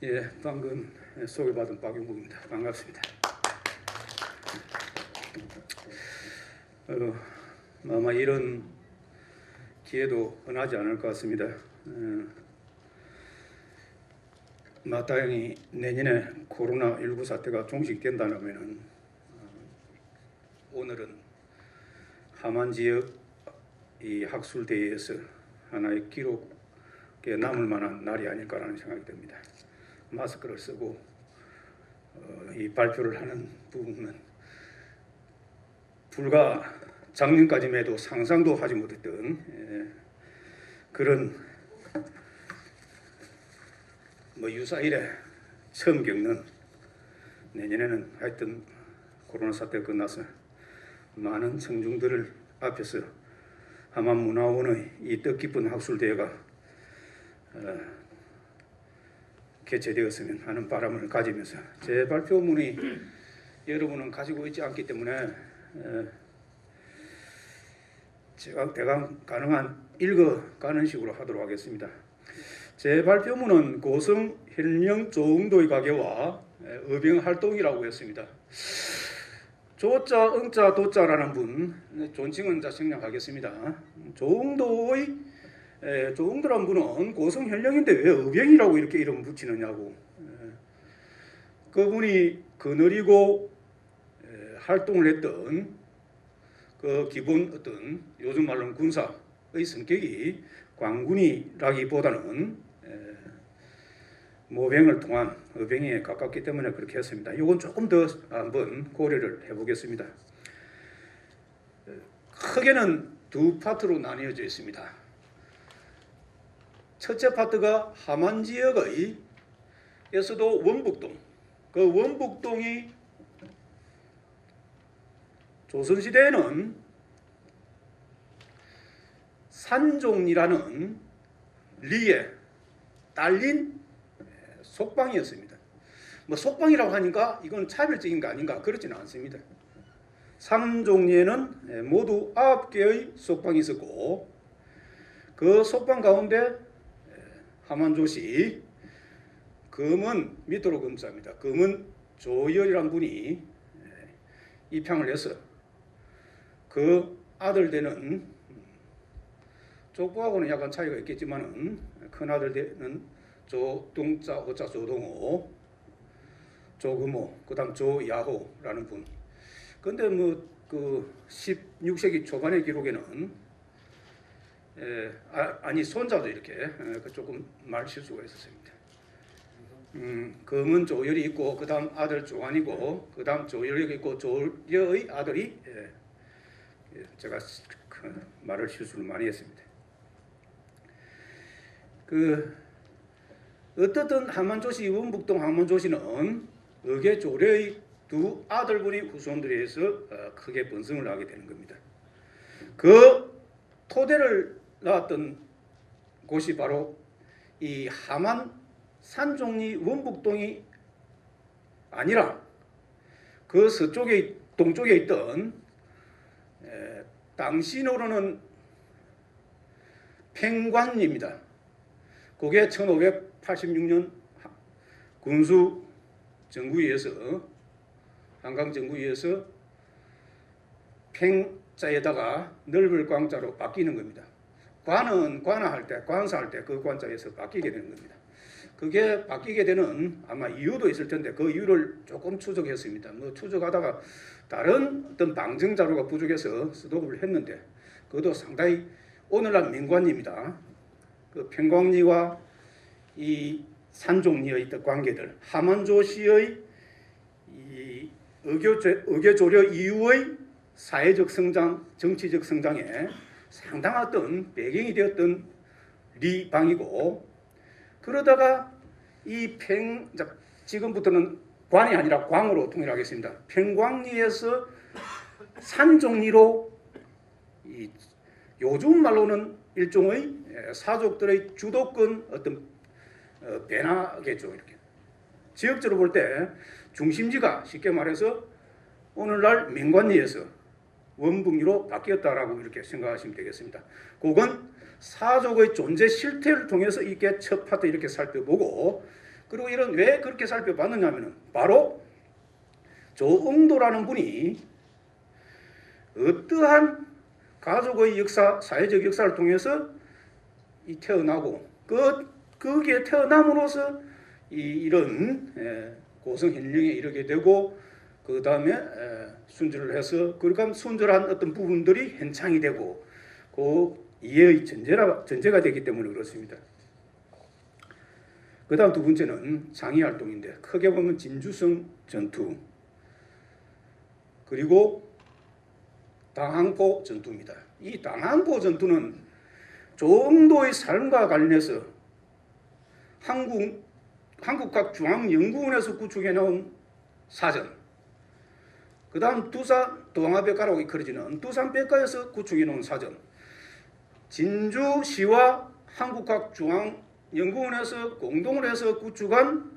예, 방금 소개받은 박용국입니다. 반갑습니다. 아마 이런 기회도 흔하지 않을 것 같습니다. 마땅히 내년에 코로나19 사태가 종식된다면 오늘은 함안 지역 이 학술대회에서 하나의 기록에 남을 만한 날이 아닐까라는 생각이 듭니다. 마스크를 쓰고 이 발표를 하는 부분은 불과 작년까지만 해도 상상도 하지 못했던 그런 유사 이래 처음 겪는, 내년에는 하여튼 코로나 사태가 끝나서 많은 청중들을 앞에서 함안문화원의 이 뜻깊은 학술대회가 개최되었으면 하는 바람을 가지면서 제 발표문이 여러분은 가지고 있지 않기 때문에 제가 대강 가능한 읽어가는 식으로 하도록 하겠습니다. 제 발표문은 고성 현령 조응도의 가게와 의병활동이라고 했습니다. 조자, 응자, 도자라는 분, 존칭은 자 생략하겠습니다. 조응도라는 분은 고성 현령인데 왜 의병이라고 이렇게 이름 붙이느냐고. 그분이 거느리고 활동을 했던 그 기본 어떤 요즘 말로는 군사의 성격이 광군이라기보다는 모병을 통한 의병에 가깝기 때문에 그렇게 했습니다. 이건 조금 더 한번 고려를 해보겠습니다. 크게는 두 파트로 나뉘어져 있습니다. 첫째 파트가 함안 지역의 에서도 원북동, 그 원북동이 조선시대에는 산종리라는 리에 딸린 속방이었습니다. 속방이라고 하니까 이건 차별적인 거 아닌가? 그렇지는 않습니다. 산종리에는 모두 9개의 속방이 있었고, 그 속방 가운데 함안조씨 검은 밑으로 검사입니다. 검은 조열이란 분이 입향을 해서 그 아들 되는, 족보하고는 약간 차이가 있겠지만은 큰 아들 되는 조동자, 오자, 조동호, 조금호, 그다음 조야호라는 분. 근데 그 16세기 초반의 기록에는 손자도 이렇게 조금 말 실수가 있었습니다. 검은 조열이 있고, 그 다음 아들 조안이고, 그 다음 조열이 있고, 조열의 아들이, 제가 말을 실수를 많이 했습니다. 어떻든 함안조씨, 원북동 함안조씨는 의계조려의 두 아들분이 후손들에 의해서 크게 번성을 하게 되는 겁니다. 그 토대를 낳았던 곳이 바로 이 함안 산종리 원북동이 아니라 그 서쪽에, 동쪽에 있던 당시로는 팽관리입니다. 그게 1586년 군수 정구위에서, 한강 정구위에서 팽자에다가 넓을 광자로 바뀌는 겁니다. 관은 관할 때, 관사할 때 그 관자에서 바뀌게 되는 겁니다. 그게 바뀌게 되는 아마 이유도 있을 텐데 그 이유를 조금 추적했습니다. 추적하다가 다른 어떤 방증 자료가 부족해서 수독을 했는데, 그것도 상당히 오늘날 민관리입니다. 그 평광리와 이 산종리의 있던 관계들, 함안조씨의 이 의교조려 이후의 사회적 성장, 정치적 성장에 상당한 어떤 배경이 되었던 리방이고, 그러다가 지금부터는 관이 아니라 광으로 통일하겠습니다. 평광리에서 산종리로 요즘 말로는 일종의 사족들의 주도권 어떤 변화겠죠. 이렇게 지역적으로 볼 때 중심지가 쉽게 말해서 오늘날 민관리에서 원북리로 바뀌었다라고 이렇게 생각하시면 되겠습니다. 그건 사족의 존재 실태를 통해서 이렇게 첫 파트 이렇게 살펴보고, 그리고 이런 왜 그렇게 살펴봤느냐면은 바로 조응도라는 분이 어떠한 가족의 역사, 사회적 역사를 통해서 태어나고 거기에 태어남으로써 이런 고성현령에 이르게 되고 그 다음에 순절을 해서 그러니까 순절한 어떤 부분들이 현창이 되고 그 이해의 전제가 되기 때문에 그렇습니다. 그 다음 두 번째는 상위활동인데 크게 보면 진주성 전투 그리고 당항포 전투입니다. 이 당항포 전투는 조응도의 삶과 관련해서 한국학중앙연구원에서 구축해 놓은 사전, 그 다음 동아백과라고 이끌어지는 두산백과에서 구축해 놓은 사전, 진주시와 한국학중앙연구원에서 공동을 해서 구축한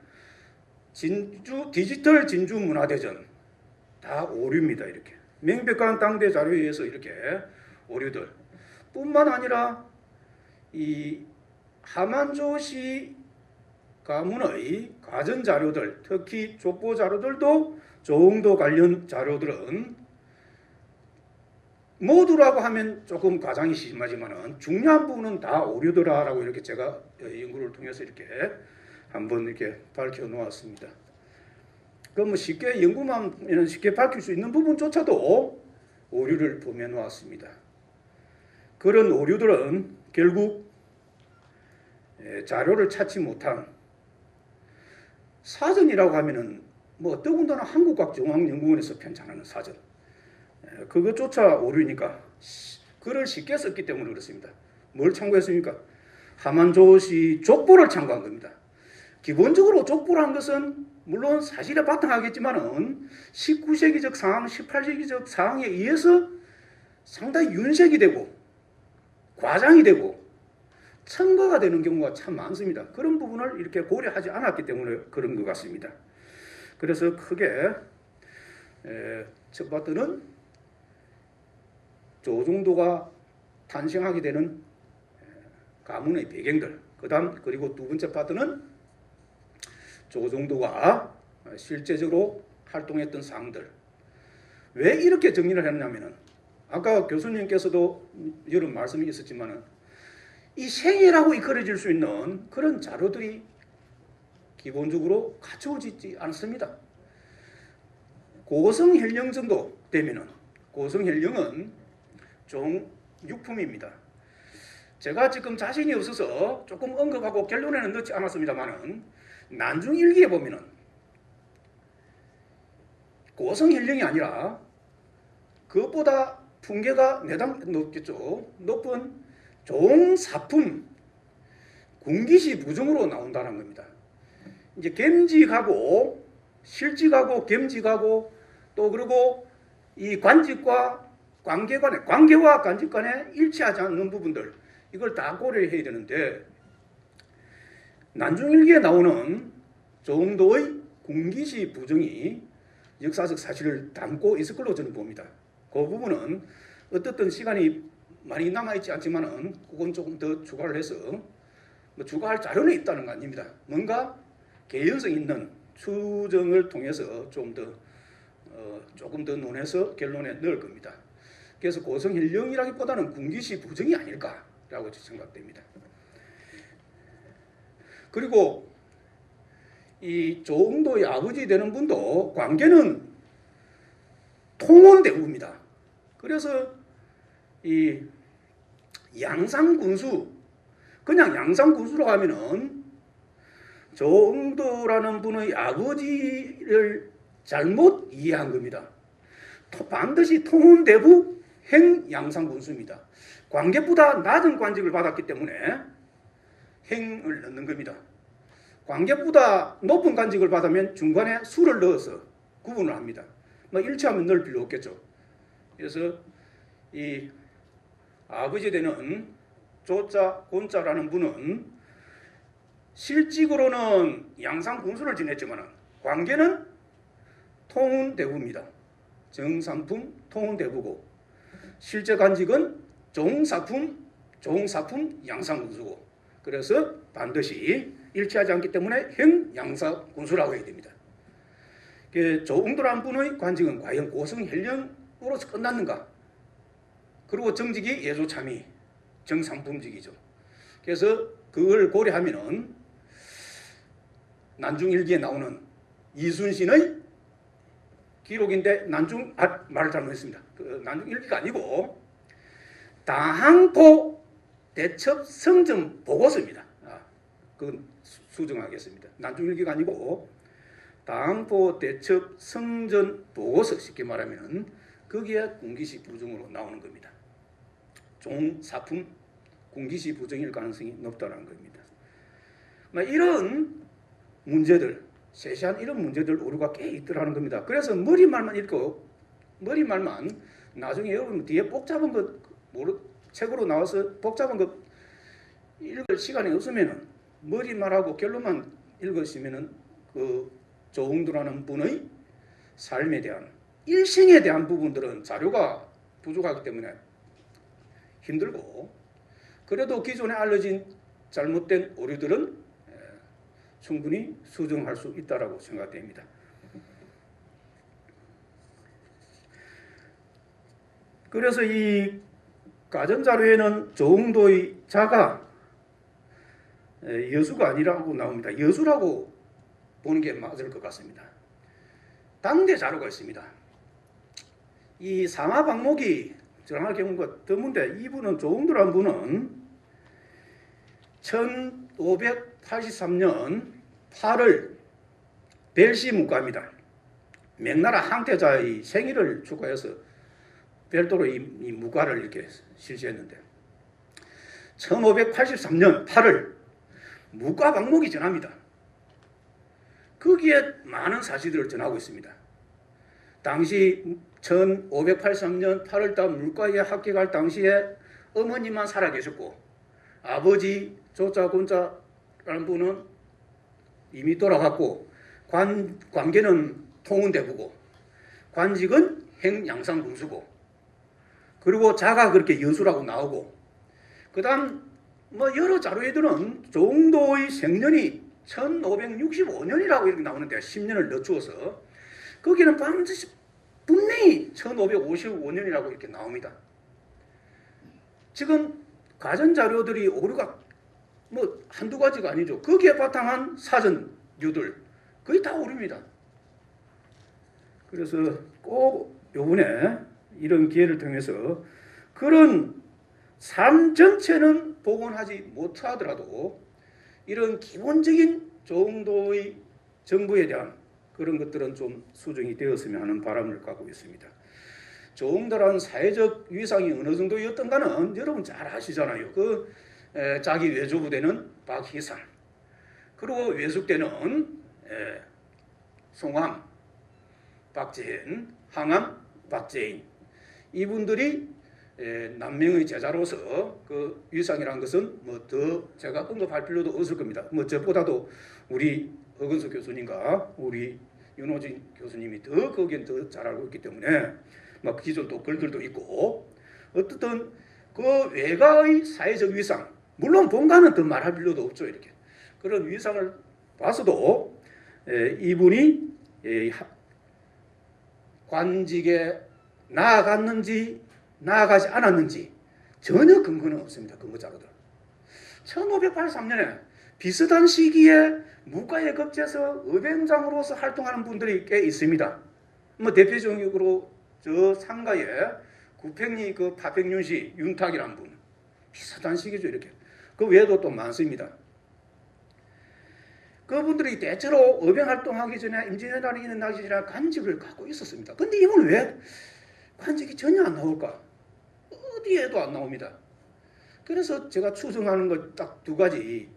디지털 진주문화대전 다 오류입니다. 이렇게 명백한 당대 자료에 의해서 이렇게 오류들 뿐만 아니라 이 하만조시 가문의 가전 자료들, 특히 족보 자료들도 조응도 관련 자료들은 모두라고 하면 조금 과장이 심하지만은 중요한 부분은 다 오류더라라고 이렇게 제가 연구를 통해서 이렇게 한번 이렇게 밝혀 놓았습니다. 그럼 쉽게 연구만 쉽게 밝힐 수 있는 부분조차도 오류를 범해 놓았습니다. 그런 오류들은 결국 자료를 찾지 못한 사전이라고 하면은 뭐 더군다나 한국학중앙연구원에서 편찬하는 사전 그것조차 오류니까 글을 쉽게 썼기 때문에 그렇습니다. 뭘 참고했습니까? 하만조시 족보를 참고한 겁니다. 기본적으로 족보라는 것은 물론 사실에 바탕하겠지만은 19세기적 상황, 18세기적 상황에 의해서 상당히 윤색이 되고 과장이 되고 첨가가 되는 경우가 참 많습니다. 그런 부분을 이렇게 고려하지 않았기 때문에 그런 것 같습니다. 그래서 크게 첫 파트는 조정도가 탄생하게 되는 가문의 배경들, 그리고 두 번째 파트는 조정도가 실제적으로 활동했던 사항들. 왜 이렇게 정리를 했냐면은 아까 교수님께서도 여러 말씀이 있었지만은 이 생애라고 이끌어질 수 있는 그런 자료들이 기본적으로 갖춰지지 않습니다. 고성현령 정도 되면은 고성현령은 종육품입니다. 제가 지금 자신이 없어서 조금 언급하고 결론에는 넣지 않았습니다만은 난중일기에 보면은 고성현령이 아니라 그것보다 품계가 높겠죠. 높은 종사품 군기시 부정으로 나온다는 겁니다. 이제 gem직하고 실직하고 gem직하고 또 그리고 이 관직과 관계와 관직 간에 일치하지 않는 부분들 이걸 다 고려해야 되는데 난중일기에 나오는 조응도의 군기시 부정이 역사적 사실을 담고 있을 걸로 저는 봅니다. 그 부분은 어떻든 시간이 많이 남아있지 않지만은 그건 조금 더 추가를 해서 뭐 추가할 자료는 있다는 거 아닙니다. 뭔가 개연성 있는 추정을 통해서 조금 더 논해서 결론에 넣을 겁니다. 그래서 고성현령이라기보다는 군기시 부정이 아닐까라고 생각됩니다. 그리고 이 조응도의 아버지 되는 분도 관계는 통원대우입니다. 그래서 이 양상군수 그냥 양상군수라고 하면은 조응도라는 분의 아버지를 잘못 이해한 겁니다. 반드시 통원대부 행양상군수입니다. 관계보다 낮은 관직을 받았기 때문에 행을 넣는 겁니다. 관계보다 높은 관직을 받으면 중간에 수를 넣어서 구분을 합니다. 뭐 일치하면 넣을 필요 없겠죠. 그래서 이 아버지 되는 조자, 곤자라는 분은 실직으로는 양상군수를 지냈지만 관계는 통운대부입니다. 정상품 통운대부고 실제 관직은 종사품 양상군수고 그래서 반드시 일치하지 않기 때문에 형양사 군수라고 해야 됩니다. 조웅도라는 분의 관직은 과연 고성헬령으로서 끝났는가? 그리고 정직이 예조참의 정상품직이죠. 그래서 그걸 고려하면은 난중일기에 나오는 이순신의 기록인데 말을 잘못했습니다. 그 난중일기가 아니고 당항포 대첩 성전 보고서입니다. 그건 수정하겠습니다. 난중일기가 아니고 당항포 대첩 성전 보고서, 쉽게 말하면 거기에 군기시 부정으로 나오는 겁니다. 종사품 군기시 부정일 가능성이 높다는 겁니다. 이런 문제들, 세세한 이런 문제들 오류가 꽤 있더라는 겁니다. 그래서 머리말만 읽고 머리말만 나중에 여러분 뒤에 복잡한 것 책으로 나와서 복잡한 것 읽을 시간이 없으면은 머리말하고 결론만 읽으시면은 그 조웅도라는 분의 삶에 대한 일생에 대한 부분들은 자료가 부족하기 때문에 힘들고, 그래도 기존에 알려진 잘못된 오류들은 충분히 수정할 수 있다고 생각됩니다. 그래서 이 가전자료에는 조웅도의 자가 여수가 아니라고 나옵니다. 여수라고 보는 게 맞을 것 같습니다. 당대 자료가 있습니다. 이 사마방목이 정확한 경우가 드문데, 이분은 조웅도라는 분은 1583년 8월 벨시 문과입니다. 명나라 항태자의 생일을 축하해서 별도로 이 무과를 이렇게 실시했는데, 1583년 8월 무과 방목이 전합니다. 거기에 많은 사실들을 전하고 있습니다. 당시 1583년 8월달 물과에 합격할 당시에 어머니만 살아계셨고, 아버지 조자곤자라는 분은 이미 돌아갔고, 관계는 통은대부고, 관직은 행양상군수고, 그리고 자가 그렇게 여수라고 나오고, 그 다음 여러 자료에들은 조웅도의 생년이 1565년이라고 이렇게 나오는데 10년을 늦추어서 거기는 반드시 분명히 1555년이라고 이렇게 나옵니다. 지금 가전자료들이 오류가 한두 가지가 아니죠. 거기에 바탕한 사전류들 거의 다 오류입니다. 그래서 꼭 요번에 이런 기회를 통해서 그런 삶 전체는 복원하지 못하더라도 이런 기본적인 조웅도의 정부에 대한 그런 것들은 좀 수정이 되었으면 하는 바람을 갖고 있습니다. 조웅도라는 사회적 위상이 어느 정도였던가는 여러분 잘 아시잖아요. 자기 외조부대는 박희상, 그리고 외숙대는 송암, 박재현, 항암, 박재인, 이분들이 남명의 제자로서 그 위상이라는 것은 더 제가 언급할 필요도 없을 겁니다. 저보다도 우리 허근수 교수님과 우리 윤호진 교수님이 거기엔 더 잘 알고 있기 때문에 기존 또 글들도 있고, 어떻든 그 외가의 사회적 위상, 물론 본가는 더 말할 필요도 없죠. 이렇게 그런 위상을 봐서도 이분이 관직에 나아갔는지 나아가지 않았는지 전혀 근거는 없습니다. 근거 자료들. 1583년에 비슷한 시기에 무과에 급제해서 의병장으로서 활동하는 분들이 꽤 있습니다. 대표적으로 저 상가에 구팽리 파팽윤씨 윤탁이라는 분, 비슷한 시기죠. 이렇게 그 외에도 또 많습니다. 그분들이 대체로 의병활동하기 전에 임진왜란이 일어나기 전에 관직을 갖고 있었습니다. 근데 이분은 왜 관직이 전혀 안 나올까? 어디에도 안 나옵니다. 그래서 제가 추정하는 것 딱 두 가지.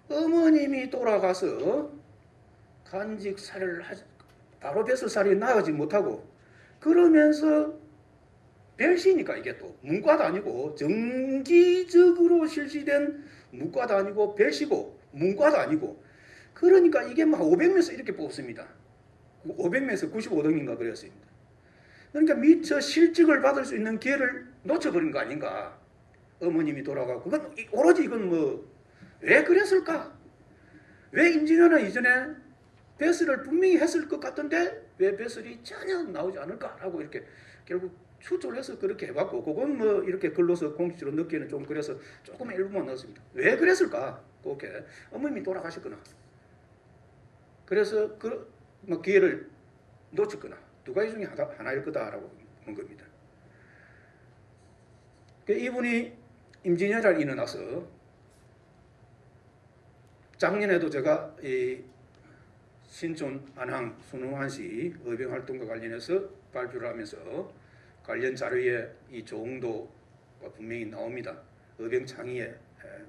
어머님이 돌아가서 관직사를 바로 뱃살살이 나가지 못하고, 그러면서 별시니까 이게 또 문과도 아니고 정기적으로 실시된 문과도 아니고 별시고 문과도 아니고, 그러니까 이게 500명에서 이렇게 뽑습니다. 500명에서 95등인가 그랬습니다. 그러니까 미처 실직을 받을 수 있는 기회를 놓쳐버린 거 아닌가. 어머님이 돌아가고, 그건 오로지 이건 왜 그랬을까? 왜 임진왜란 이전에 배설을 분명히 했을 것 같은데 왜 배설이 전혀 나오지 않을까라고 이렇게 결국 추측을 해서 그렇게 해봤고, 그건 뭐 이렇게 글로서 공식적으로 넣기에는 좀 그래서 조금 일부만 넣었습니다. 왜 그랬을까? 그렇게 어머님이 돌아가셨거나, 그래서 뭐 기회를 놓쳤거나 두 가지 중에 하나일 거다라고 본 겁니다. 이분이 임진왜란이 일어나서 작년에도 제가 이 신촌 안항 순응환시 의병활동과 관련해서 발표를 하면서 관련 자료에 이 조응도가 분명히 나옵니다. 의병창의에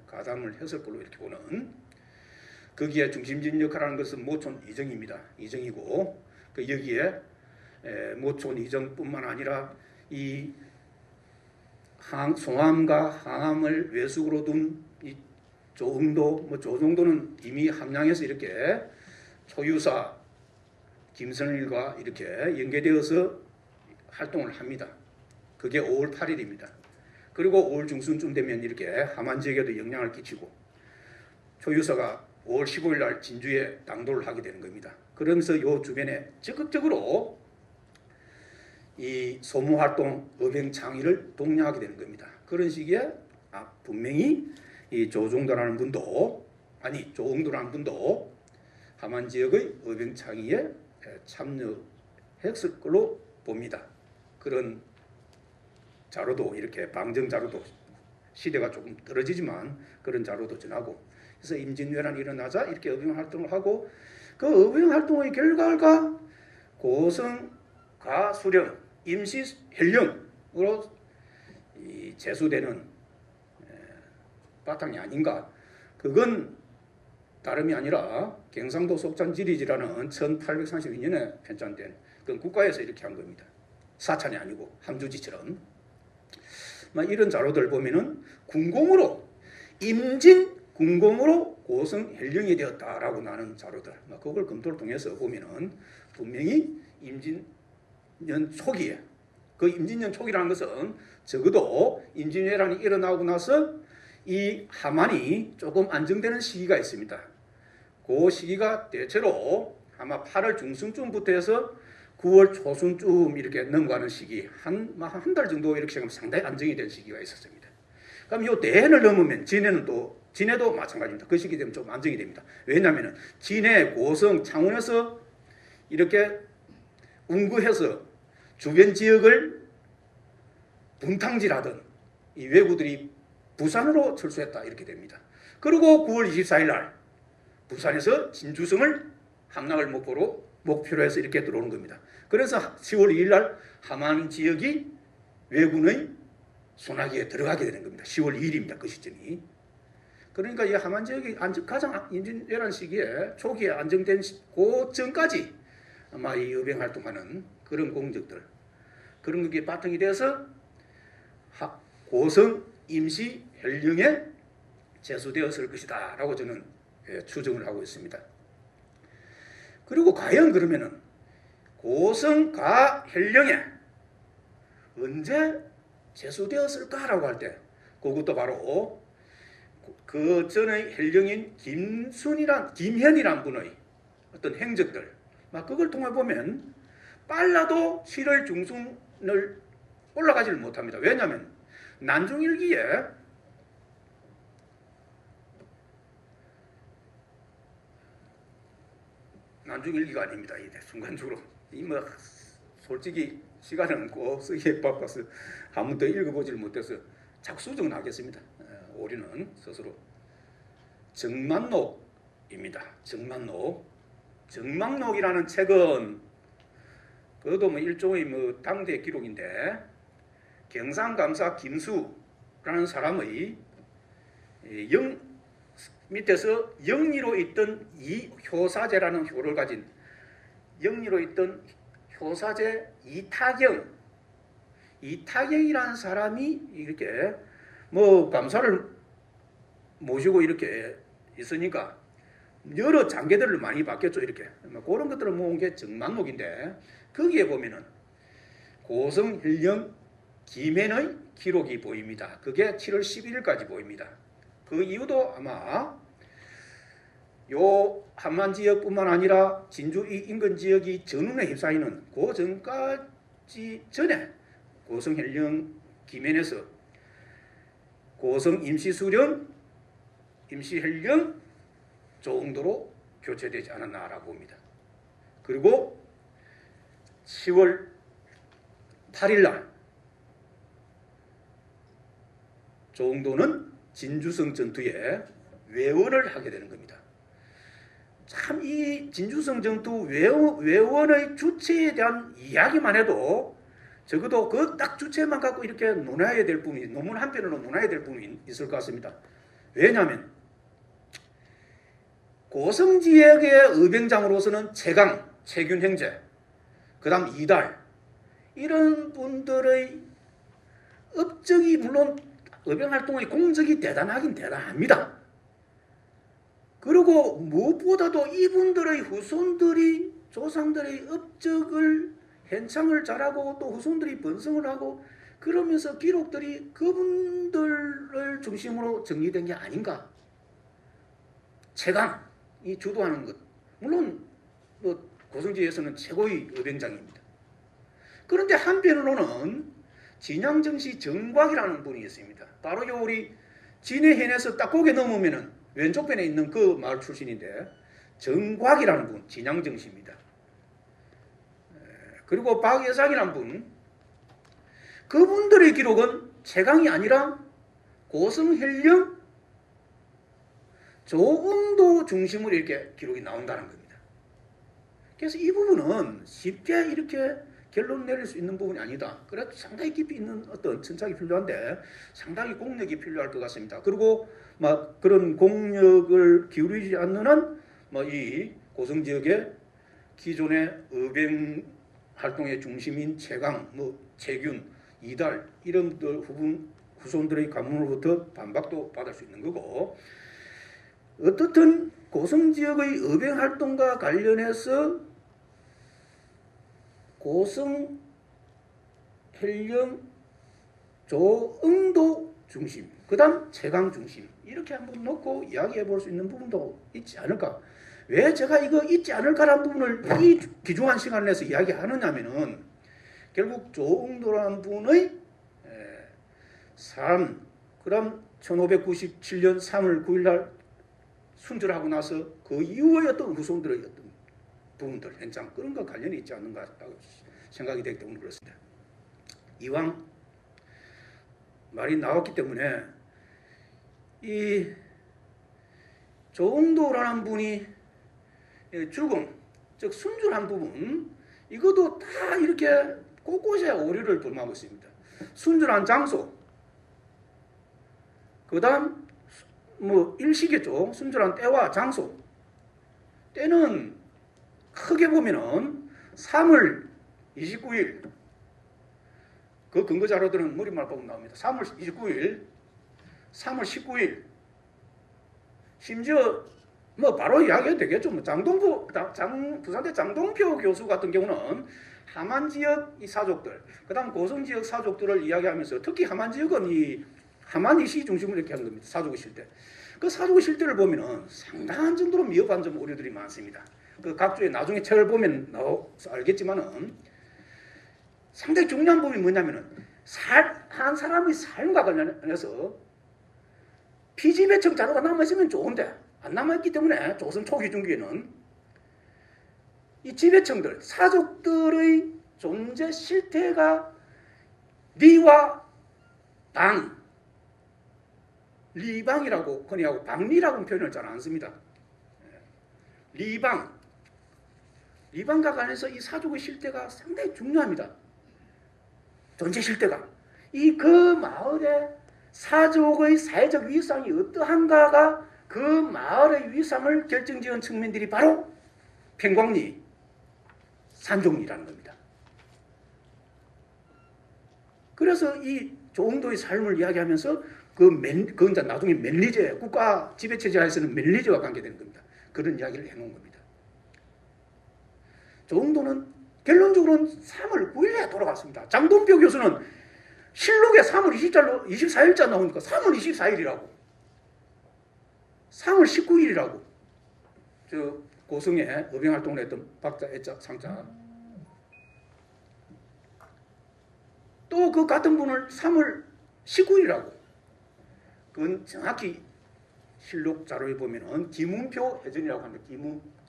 가담을 했을 걸로 이렇게 보는, 거기에 중심적인 역할을 하는 것은 모촌 이정입니다. 이정이고, 여기에 모촌 이정뿐만 아니라 이 송암과 항암을 외숙으로 둔 이 조응도, 뭐 조정도는 이미 함양에서 이렇게 초유사 김선일과 이렇게 연계되어서 활동을 합니다. 그게 5월 8일입니다. 그리고 5월 중순쯤 되면 이렇게 함안 지역에도 영향을 끼치고, 초유사가 5월 15일 날 진주에 당도를 하게 되는 겁니다. 그러면서 이 주변에 적극적으로 이 소모활동, 의병창의를 독려하게 되는 겁니다. 그런 시기에 분명히 이 조정도라는 분도, 아니 조응도라는 분도 함안 지역의 의병창의에 참여했을 걸로 봅니다. 그런 자료도 이렇게 방정 자료도, 시대가 조금 떨어지지만 그런 자료도 전하고, 그래서 임진왜란이 일어나자 이렇게 의병활동을 하고, 그 의병활동의 결과가 고성 가수령 임시현령으로 제수되는 바탕이 아닌가. 그건 다름이 아니라 경상도 속찬지리지라는 1832년에 편찬된, 그건 국가에서 이렇게 한 겁니다. 사찬이 아니고 함주지처럼. 이런 자료들 보면은 군공으로, 임진 군공으로 고성 헬령이 되었다라고 나는 자료들, 그걸 검토를 통해서 보면은 분명히 임진년 초기에, 그 임진년 초기라는 것은 적어도 임진왜란이 일어나고 나서 이 함안이 조금 안정되는 시기가 있습니다. 그 시기가 대체로 아마 8월 중순쯤부터 해서 9월 초순쯤 이렇게 넘어가는 시기, 한 달 정도 이렇게 지금 상당히 안정이 된 시기가 있었습니다. 그럼 이 대해를 넘으면 진해도 마찬가지입니다. 그 시기 되면 좀 안정이 됩니다. 왜냐하면 진해, 고성, 창원에서 이렇게 운구해서 주변 지역을 분탕질하던 이 왜구들이 부산으로 철수했다 이렇게 됩니다. 그리고 9월 24일 날 부산에서 진주성을 함락을 목표로 해서 이렇게 들어오는 겁니다. 그래서 10월 2일 날 함안 지역이 왜군의 소나기에 들어가게 되는 겁니다. 10월 2일입니다. 그 시점이. 그러니까 이 함안 지역이 가장 임진왜란 시기에 초기에 안정된 그 전까지 아마 이 의병활동하는 그런 공적들, 그런 게 바탕이 돼서 고성 임시 헬령에 제수되었을 것이다 라고 저는 추정을 하고 있습니다. 그리고 과연 그러면은 고성 가 헬령에 언제 제수되었을까라고 할 때, 그것도 바로 그 전의 헬령인 김현이란 분의 어떤 행적들, 그걸 통해 보면 빨라도 7월 중순을 올라가지를 못합니다. 왜냐하면 난중일기에 난중일기가 아닙니다. 순간적으로 솔직히 시간은 꼭 쓰기에 바빠서 한 번 더 읽어보지를 못해서 자꾸 수정은 하겠습니다. 우리는 스스로 정만록입니다. 정만록이라는 책은 그것도 일종의 당대 기록인데, 경상감사 김수라는 사람의 밑에서 영리로 있던 이 효사제라는 효를 가진 영리로 있던 효사제 이타경이라는 사람이 이렇게 감사를 모시고 이렇게 있으니까 여러 장계들을 많이 바뀌었죠. 이렇게 그런 것들을 모은 게 정만록인데, 거기에 보면은 고성 헬령 김해의 기록이 보입니다. 그게 7월 11일까지 보입니다. 그 이유도 아마 요 함안 지역뿐만 아니라 진주 이 인근 지역이 전운에 휩싸이는 그 전까지 전에 고성 헬령 기면에서 고성 임시수령, 임시헬령 정도로 교체되지 않았나라고 봅니다. 그리고 10월 8일 날 정도는 진주성 전투에 외원을 하게 되는 겁니다. 참 이 진주성 전투 외원의 주체에 대한 이야기만 해도 적어도 그 딱 주체만 갖고 이렇게 논해야 될 부분이, 논문 한 편으로 논해야 될 부분이 있을 것 같습니다. 왜냐하면 고성 지역의 의병장으로서는 최강, 최균 형제, 그 다음 이달, 이런 분들의 업적이 물론 의병활동의 공적이 대단하긴 대단합니다. 그리고 무엇보다도 이분들의 후손들이 조상들의 업적을 hen창을 잘하고 또 후손들이 번성을 하고 그러면서 기록들이 그분들을 중심으로 정리된 게 아닌가. 최강이 주도하는 것. 물론 뭐 고성지에서는 최고의 의병장입니다. 그런데 한편으로는 진양정씨 정곽이라는 분이 있습니다. 바로 요 우리 진해현에서 딱 고개 넘으면은 왼쪽 편에 있는 그 마을 출신인데 정곽이라는 분, 진양정씨입니다. 그리고 박예상이라는 분, 그분들의 기록은 최강이 아니라 고성헬령 조응도 중심으로 이렇게 기록이 나온다는 겁니다. 그래서 이 부분은 쉽게 이렇게 결론 내릴 수 있는 부분이 아니다. 그래도 상당히 깊이 있는 어떤 천착이 필요한데 상당히 공력이 필요할 것 같습니다. 그리고 막 그런 공력을 기울이지 않는 한 이 고성 지역의 기존의 의병 활동의 중심인 최강, 최균, 이달 이런 후손들의 가문으로부터 반박도 받을 수 있는 거고, 어떻든 고성 지역의 의병 활동과 관련해서 고성, 헬령, 조응도 중심, 그 다음 최강 중심 이렇게 한번 놓고 이야기해 볼 수 있는 부분도 있지 않을까. 왜 제가 이거 있지 않을까라는 부분을 이 귀중한 시간을 내서 이야기하느냐면은 결국 조응도라는 분의 삶, 그럼 1597년 3월 9일 날 순절하고 나서 그 이후의 어떤 후손들의 어떤 부분들, 현장 그런 거 관련이 있지 않는가 생각이 되기 때문에 그렇습니다. 이왕 말이 나왔기 때문에 이 조응도라는 분이 죽음, 즉 순절한 부분, 이것도 다 이렇게 곳곳에 오류를 범하고 있습니다. 순절한 장소, 그 다음 일시겠죠. 순절한 때와 장소. 때는 크게 보면은 3월 29일, 그 근거 자료들은 머리말 보면 나옵니다. 3월 29일, 3월 19일, 심지어 바로 이야기해도 되겠죠. 부산대 장동표 교수 같은 경우는 함안 지역 이 사족들, 그 다음 고성 지역 사족들을 이야기하면서 특히 함안 지역은 이 함안 이시 중심으로 이렇게 한 겁니다. 사족의 실태. 그 사족의 실태를 보면은 상당한 정도로 미흡한 점 오류들이 많습니다. 그 각주에 나중에 책을 보면 알겠지만은 상당히 중요한 부분이 뭐냐면은 한 사람의 삶과 관련해서 피지배척 자료가 남아있으면 좋은데 안 남아있기 때문에 조선 초기 중기에는 이 지배층들, 사족들의 존재 실태가 리와 방, 리방이라고 흔히 하고 방리라고 표현을 잘 안 씁니다. 리방과 관해서 이 사족의 실태가 상당히 중요합니다. 존재 실태가. 그 마을의 사족의 사회적 위상이 어떠한가가 그 마을의 위상을 결정지은 측면들이 바로 평광리, 산종리라는 겁니다. 그래서 이 조응도의 삶을 이야기하면서 그건 이제 나중에 멜리제, 국가 지배체제에서는 멜리제와 관계되는 겁니다. 그런 이야기를 해놓은 겁니다. 조응도는 결론적으로는 3월 9일에 돌아갔습니다. 장동표 교수는 실록에 3월 24일자 나오니까 3월 24일이라고. 3월 19일이라고. 저 고성에 의병 활동을 했던 박자, 애자, 상자. 또 그 같은 분을 3월 19일이라고. 그건 정확히 실록 자료에 보면은 기문표 해전이라고 합니다.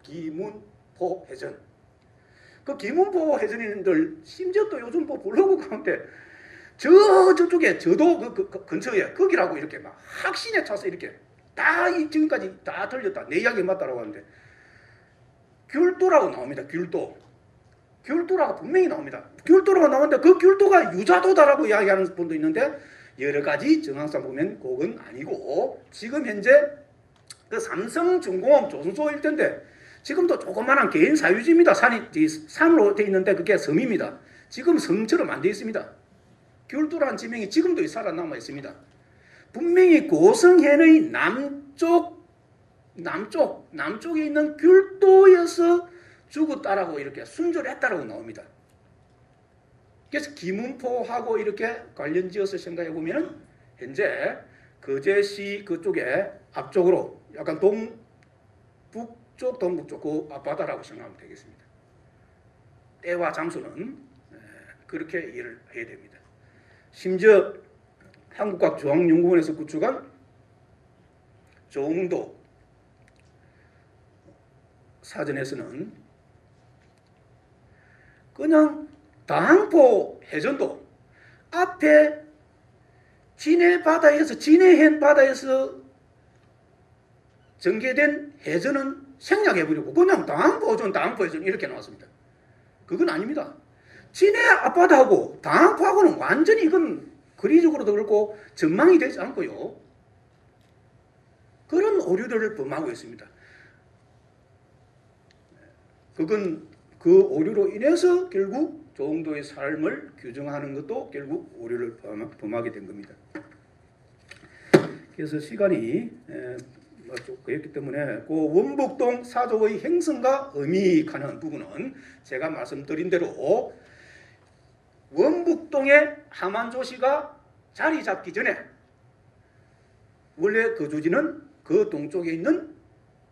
기문포 해전. 그 기문포 해전인들 심지어 또 요즘 뭐 블로그 가운데 저쪽에 저도 그 근처에 거기라고 이렇게 막 확신에 차서 이렇게 다 지금까지 다 들렸다. 내 이야기 맞다라고 하는데 귤도라고 나옵니다. 귤도라고 분명히 나옵니다. 귤도라고 나오는데 그 귤도가 유자도다라고 이야기하는 분도 있는데 여러 가지 정황상 보면 그건 아니고 지금 현재 그 삼성중공업 조선소 일대인데 지금도 조그마한 개인 사유지입니다. 산으로 돼 있는데 그게 섬입니다. 지금 섬처럼 안 돼 있습니다. 귤도라는 지명이 지금도 살아남아 있습니다. 분명히 고성현의 남쪽에 있는 귤도에서 죽었다라고 이렇게 순절했다라고 나옵니다. 그래서 기문포하고 이렇게 관련지어서 생각해 보면은 현재 거제시 그쪽에 앞쪽으로 약간 북쪽, 동북쪽 그 앞바다라고 생각하면 되겠습니다. 때와 장소는 그렇게 이해를 해야 됩니다. 심지어 한국과학중앙연구원에서 구축한 조흥도 사전에서는 그냥 당포 해전도 앞에 진해hen 바다에서 전개된 해전은 생략해버리고 그냥 당포 해전 이렇게 나왔습니다. 그건 아닙니다. 진해 앞바다하고 당포하고는 완전히 이건 거리적으로도 그렇고 전망이 되지 않고요. 그런 오류들을 범하고 있습니다. 그건 그 오류로 인해서 결국 조흥도의 삶을 규정하는 것도 결국 오류를 범하게 된 겁니다. 그래서 시간이 그렇기 때문에 그 원북동 사조의 행성과 의미하는 부분은 제가 말씀드린 대로 원북동에 하만조씨가 자리 잡기 전에 원래 거주지는 그 동쪽에 있는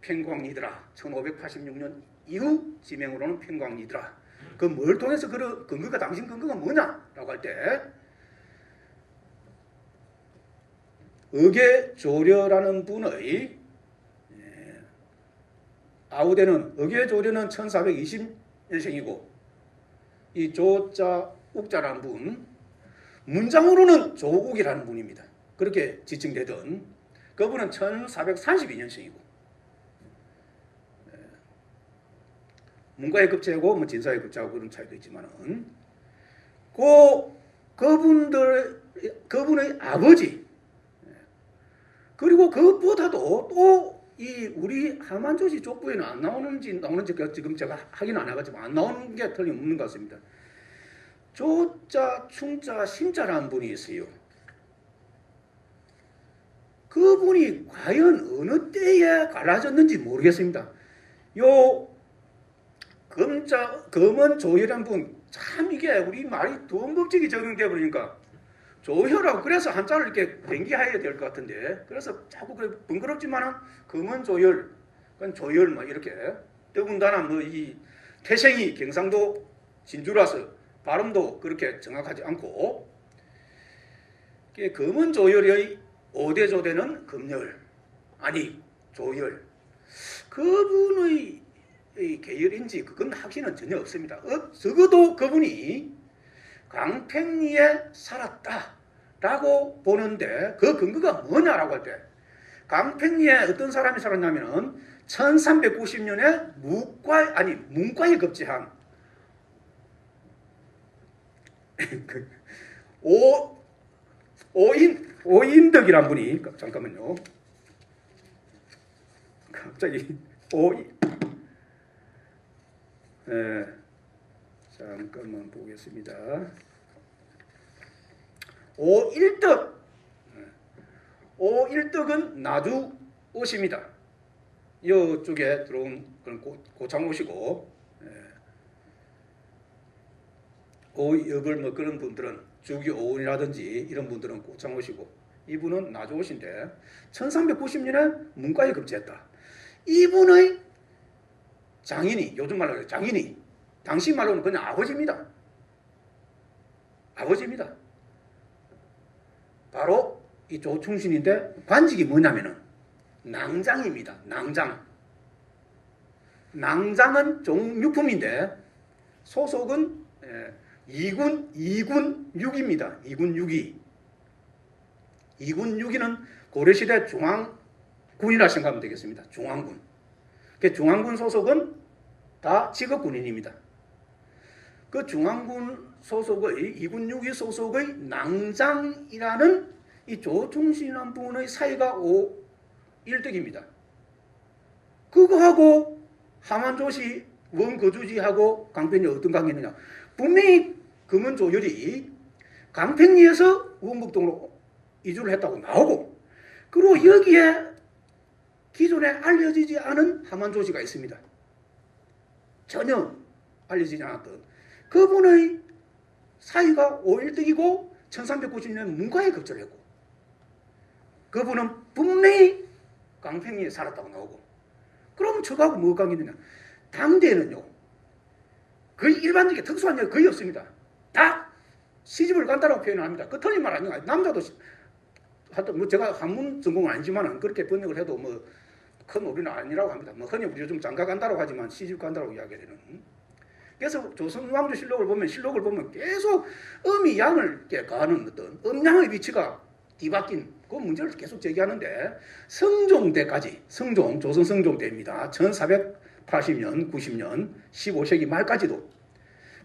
평광리더라. 1586년 이후 지명으로는 평광리더라. 그 뭘 통해서 그 근거가 당신 근거가 뭐냐라고 할 때 의계조려라는 분의 아우대는 의계조려는 1420년생이고 이 조자 욱자라는 분 문장으로는 조욱이라는 분입니다. 그렇게 지칭되던 그분은 1432년생이고 문과의 급제하고 뭐 진사의 급제하고 그런 차이도 있지만은 그분의 아버지 그리고 그것보다도 또 이 우리 하만조씨 족보에는 안 나오는지 지금 제가 확인 안 해가지고 안 나오는 게 틀림없는 것 같습니다. 조자, 충자, 심자라는 분이 있어요. 그분이 과연 어느 때에 갈라졌는지 모르겠습니다. 요 검은 조혈한 분, 참 이게 우리 말이 덤벅지게 적용돼 버리니까 조혈하고 그래서 한자를 이렇게 변기해야 될 것 같은데 그래서 자꾸 그 번거롭지만은 검은 조혈, 그건 조혈 뭐 이렇게 더군다나 뭐 이 태생이 경상도 진주라서 발음도 그렇게 정확하지 않고 검은 조혈의 5대 조대는 금열 아니 조혈 그분의 계열인지 그건 확신은 전혀 없습니다. 적어도 그분이 강평리에 살았다라고 보는데 그 근거가 뭐냐라고 할 때 강평리에 어떤 사람이 살았냐면은 1390년에 문과에 급제한 오인덕이란 분이 잠깐만요. 갑자기 잠깐만 보겠습니다. 오일덕은 나주 옷입니다. 이쪽에 들어온 그런 고창 옷이고 오엽을 뭐 그런 분들은 주기 오운이라든지 이런 분들은 고창 옷이고 이분은 나주 옷인데 1390년에 문과에 급제했다. 이분의 장인이, 요즘 말로 장인이, 당시 말로는 그냥 아버지입니다. 아버지입니다. 바로 이 조충신인데 관직이 뭐냐면은 낭장입니다. 낭장. 낭장은 종육품인데 소속은 2군 6입니다. 2군 6위. 2군 6위는 고려시대 중앙군이라 생각하면 되겠습니다. 중앙군. 중앙군 소속은 다 직업군인입니다. 그 중앙군 소속의 2군 6위 소속의 낭장이라는 이 조충신이라는 분의 사이가 1득입니다. 그거하고 하만조시 원거주지하고 강평리 어떤 관계느냐? 분명히 금은조열이 강평리에서 원북동으로 이주를 했다고 나오고, 그리고 여기에 기존에 알려지지 않은 하만조시가 있습니다. 전혀 알려지지 않았던 그분의 사이가 5일득이고 1390년 문과에 급제를 했고, 그분은 분명히 강평리에 살았다고 나오고, 그럼 저거하고 뭐가 관계있느냐? 당대에는요, 거의 일반적인 특수한 일 거의 없습니다. 다 시집을 간다라고 표현을 합니다. 그 틀린 말 아니에요. 남자도 하여튼 뭐 제가 한문 전공은 아니지만 그렇게 번역을 해도 뭐 큰 오류는 아니라고 합니다. 뭐 흔히 우리 요즘 장가 간다고 하지만 시집 간다고 이야기되는. 그래서 조선왕조실록을 보면 계속 음이 양을 가하는 어떤 음양의 위치가 뒤바뀐 그 문제를 계속 제기하는데, 성종대까지, 조선 성종대입니다. 1480년, 90년, 15세기 말까지도.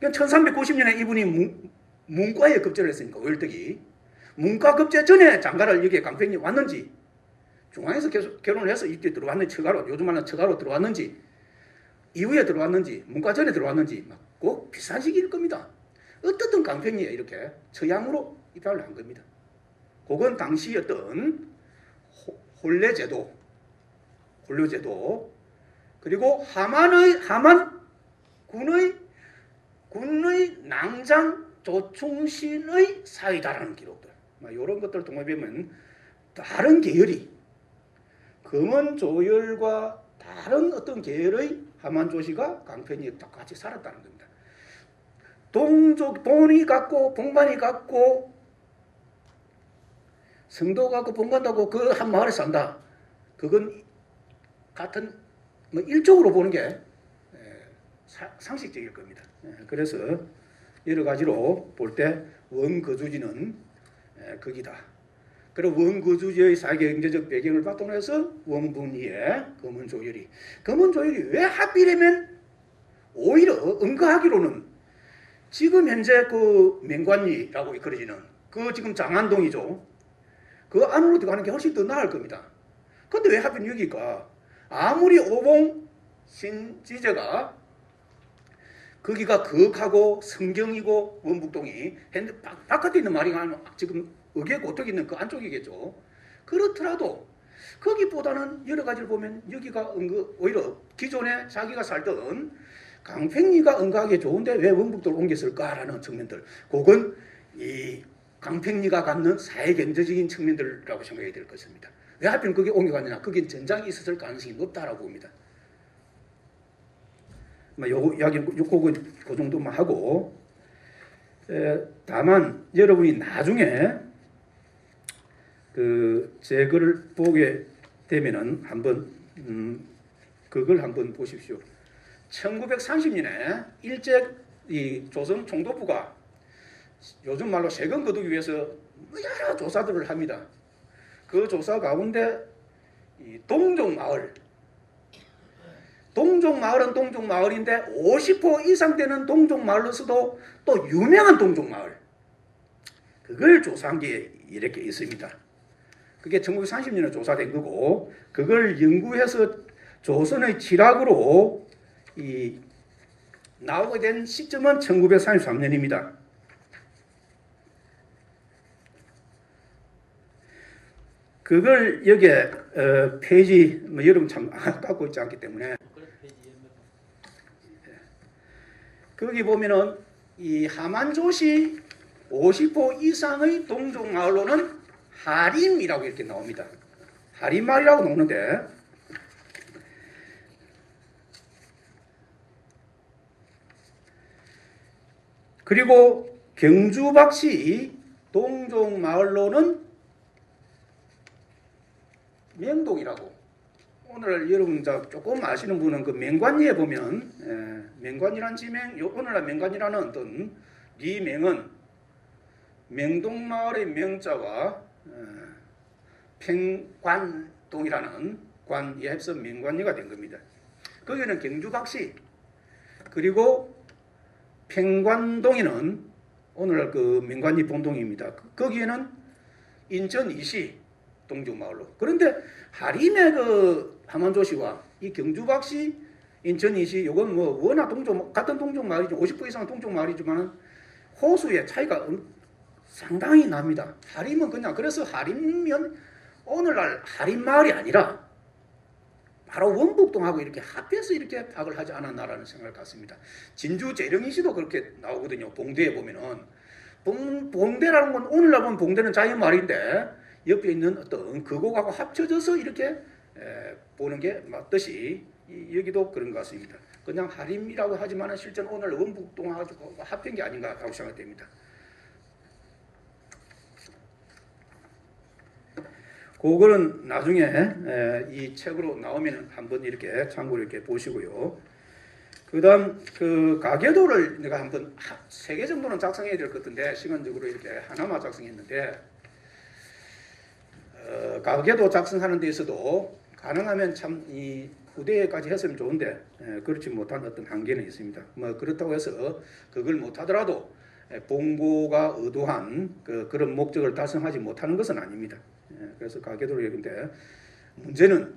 1390년에 이분이 문과에 급제를 했으니까, 오일득이. 문과 급제 전에 장가를 여기에 강평리 왔는지, 중앙에서 계속 결혼을 해서 이때 들어왔는지, 처가로, 요즘 말하는 처가로 들어왔는지, 이후에 들어왔는지, 문과 전에 들어왔는지, 꼭 비슷한 시기일 겁니다. 어떻든 강평리에 이렇게 처양으로 입학을 한 겁니다. 그건 당시 어떤 혼례제도, 그리고 군의 낭장 조충신의 사이다라는 기록들, 이런 것들을 통합하면 다른 계열이, 금은조열과 다른 어떤 계열의 하만조시가 강평리에 딱 같이 살았다는 겁니다. 돈이 같고 봉반이 같고 성도 같고 봉간다고 그 한 마을에 산다. 그건 같은 일적으로 보는 게 상식적일 겁니다. 그래서 여러 가지로 볼 때 원거주지는 거기다. 그리고 원거주지의 사회경제적 배경을 바탕으로 해서 원분위에 금은조열이 왜 하필이면 오히려 응가하기로는 지금 현재 그 맹관리라고 이끌어지는 그 지금 장안동이죠. 그 안으로 들어가는 게 훨씬 더 나을 겁니다. 근데 왜 하필 여기가, 아무리 오봉 신지제가 거기가 거하고 성경이고 원북동이 바깥에 있는 말이 지금 의계 고턱 있는 그 안쪽이겠죠. 그렇더라도 거기보다는 여러 가지를 보면 여기가 오히려 기존에 자기가 살던 강평리가 응가하기 좋은데 왜 원북도를 옮겼을까라는 측면들, 그건 이 강평리가 갖는 사회경제적인 측면들이라고 생각이 될 것입니다. 왜 하필 거기 옮겨갔느냐? 거긴 전장이 있었을 가능성이 높다라고 봅니다. 요거 그 정도만 하고, 다만 여러분이 나중에 제 글을 보게 되면은 한번 그걸 한번 보십시오. 1930년에 일제 이 조선 총독부가 요즘 말로 세금 거두기 위해서 여러 조사들을 합니다. 그 조사 가운데 이 동종마을은 동종마을인데 50호 이상 되는 동종마을로서도 또 유명한 동종마을, 그걸 조사한 게 이렇게 있습니다. 그게 1930년에 조사된 거고, 그걸 연구해서 조선의 지락으로 나오게 된 시점은 1933년입니다. 그걸 여기에 페이지 여러분 참 갖고 있지 않기 때문에 거기 보면은 이 하만조시 50호 이상의 동종마을로는 하림이라고 이렇게 나옵니다. 하림마을이라고 나오는데, 그리고 경주박씨 동족마을로는 명동이라고. 오늘 여러분 조금 아시는 분은 그 맹관리에 보면 맹관이란 지명, 오늘날 맹관이라는 어떤 리명은 명동마을의 명자와 평관동이라는 관이 합서 맹관리가 된 겁니다. 거기는 경주박씨, 그리고 평관동에는 오늘날 그 맹관리 본동입니다. 거기에는 인천 이시 동족마을로. 그런데 하림의 그 함안조시와 이 경주박씨, 인천 이시, 요건 뭐 워낙 같은 동족마을이죠. 50% 이상 동족마을이지만 호수의 차이가 상당히 납니다. 하림은 그냥, 그래서 하림면 오늘날 하림마을이 아니라 바로 원북동하고 이렇게 합해서 이렇게 파악을 하지 않았나라는 생각을 갖습니다. 진주 재령이시도 그렇게 나오거든요. 봉대에 보면은 봉대라는 건 오늘날 보면 봉대는 자연마을인데 옆에 있는 어떤 그곳하고 합쳐져서 이렇게 보는 게 맞듯이 여기도 그런 것 같습니다. 그냥 하림이라고 하지만 실제는 오늘 원북동하고 합한 게 아닌가라고 생각됩니다. 그거는 나중에 이 책으로 나오면 한번 이렇게 참고로 이렇게 보시고요. 그다음 그 가계도를 내가 한번 3개 정도는 작성해야 될 것 같은데 시간적으로 이렇게 하나만 작성했는데 가계도 작성하는 데 있어도 가능하면 참 이 후대까지 했으면 좋은데 그렇지 못한 어떤 한계는 있습니다. 뭐 그렇다고 해서 그걸 못하더라도 봉고가 의도한 그런 목적을 달성하지 못하는 것은 아닙니다. 그래서 가계도를 얘기인데 문제는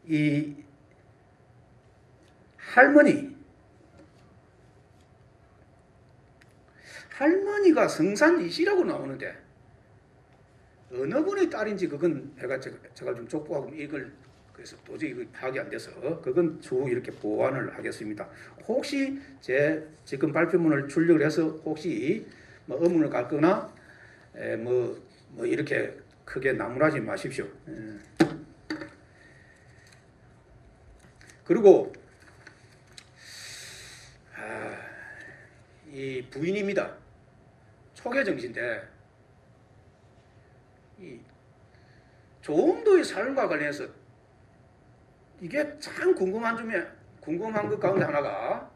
이 할머니가 성산이시라고 나오는데 어느 분의 딸인지 그건 제가 좀 족보하고 이걸 그래서 도저히 파악이 안 돼서 그건 추후 이렇게 보완을 하겠습니다. 혹시 제 지금 발표문을 출력을 해서 혹시 뭐 의문을 갖거나 뭐 이렇게 크게 나무라지 마십시오. 그리고 이 부인입니다. 초계정신인데 이 조음도의 삶과 관련해서 이게 참 궁금한 것 가운데 하나가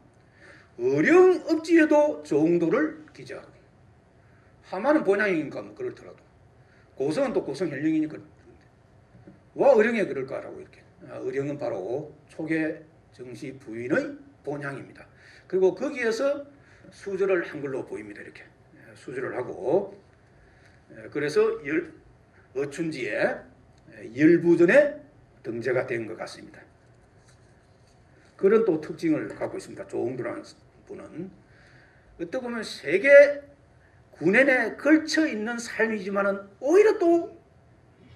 어령업지에도 조음도를 기재하고 하마는 본향이니까 뭐 그렇더라도 고성은 또 고성현령이니까 와 어령에 그럴까라고 이렇게 어령은 바로 초계정시 부인의 본향입니다. 그리고 거기에서 수절을 한글로 보입니다. 이렇게 수절을 하고 그래서 어춘지에 열부전에 등재가 된 것 같습니다. 그런 또 특징을 갖고 있습니다. 조홍도라는 분은 어떻게 보면 세계 군행에 걸쳐 있는 삶이지만은 오히려 또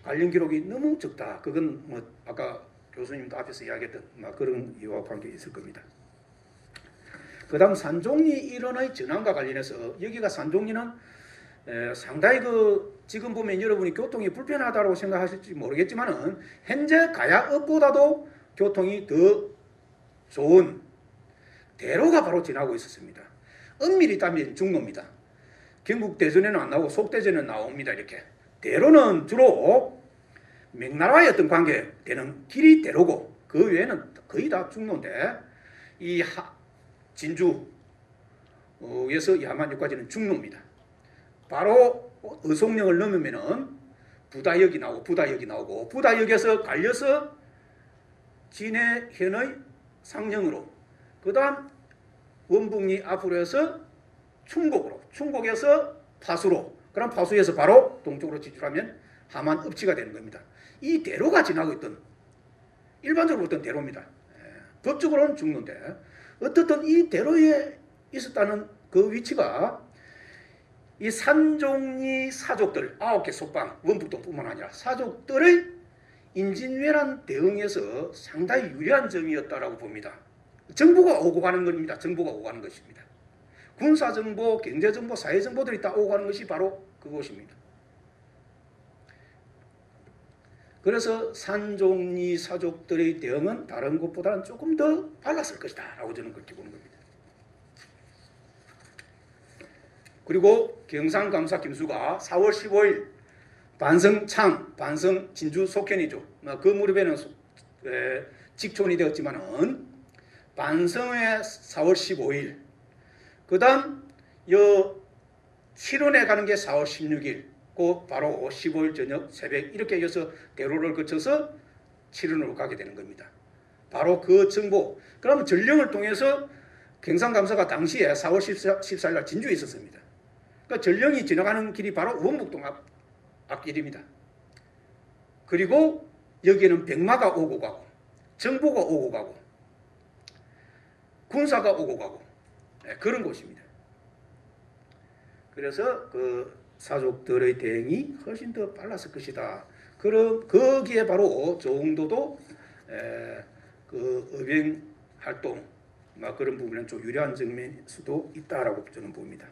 관련 기록이 너무 적다. 그건 뭐 아까 교수님도 앞에서 이야기했던 그런 이유와 관계 있을 겁니다. 그다음 산종리 일원의 전환과 관련해서 여기가 산종리는 상당히 지금 보면 여러분이 교통이 불편하다고 생각하실지 모르겠지만은 현재 가야읍보다도 교통이 더 좋은 대로가 바로 지나고 있었습니다. 엄밀히 따면 중로입니다. 경국대전에는 안 나오고 속대전에는 나옵니다. 이렇게 대로는 주로 명나라와의 어떤 관계 되는 길이 대로고 그 외에는 거의 다 중로인데 이 진주에서 야만역까지는 중로입니다. 바로 의송령을 넘으면은 부다역이 나오고 부다역에서 갈려서 진해현의 상령으로 그 다음 원북리 앞으로 해서 충곡에서 파수로 그럼 파수에서 바로 동쪽으로 진출하면 하만읍지가 되는 겁니다. 이 대로가 지나고 있던 일반적으로 어떤 대로입니다. 법적으로는 중로인데 어떻든 이 대로에 있었다는 그 위치가 이 산종리 사족들 9개 속방 원북동뿐만 아니라 사족들의 임진왜란 대응에서 상당히 유리한 점이었다라고 봅니다. 정보가 오고 가는 겁니다. 정보가 오고 가는 것입니다. 군사정보, 경제정보, 사회정보들이 다 오고 가는 것이 바로 그것입니다. 그래서 산종리 사족들의 대응은 다른 것보다는 조금 더 빨랐을 것이다 라고 저는 그렇게 보는 겁니다. 그리고 경상감사 김수가 4월 15일 반성창, 반성 진주 속현이죠. 그 무렵에는 직촌이 되었지만은 반성의 4월 15일, 그 다음 실원에 가는 게 4월 16일, 그 바로 15일 저녁 새벽 이렇게 해서 대로를 거쳐서 칠원으로 가게 되는 겁니다. 바로 그 정보. 그러면 전령을 통해서 경상감사가 당시에 4월 14일 날 진주에 있었습니다. 그러니까 전령이 지나가는 길이 바로 원북동 앞길입니다. 그리고 여기에는 백마가 오고 가고 정보가 오고 가고 군사가 오고 가고 그런 곳입니다. 그래서 그 사족들의 대응이 훨씬 더 빨랐을 것이다. 그럼 거기에 바로 조응도도 그 의병 활동 그런 부분은 좀 유리한 측면일 수도 있다라고 저는 봅니다.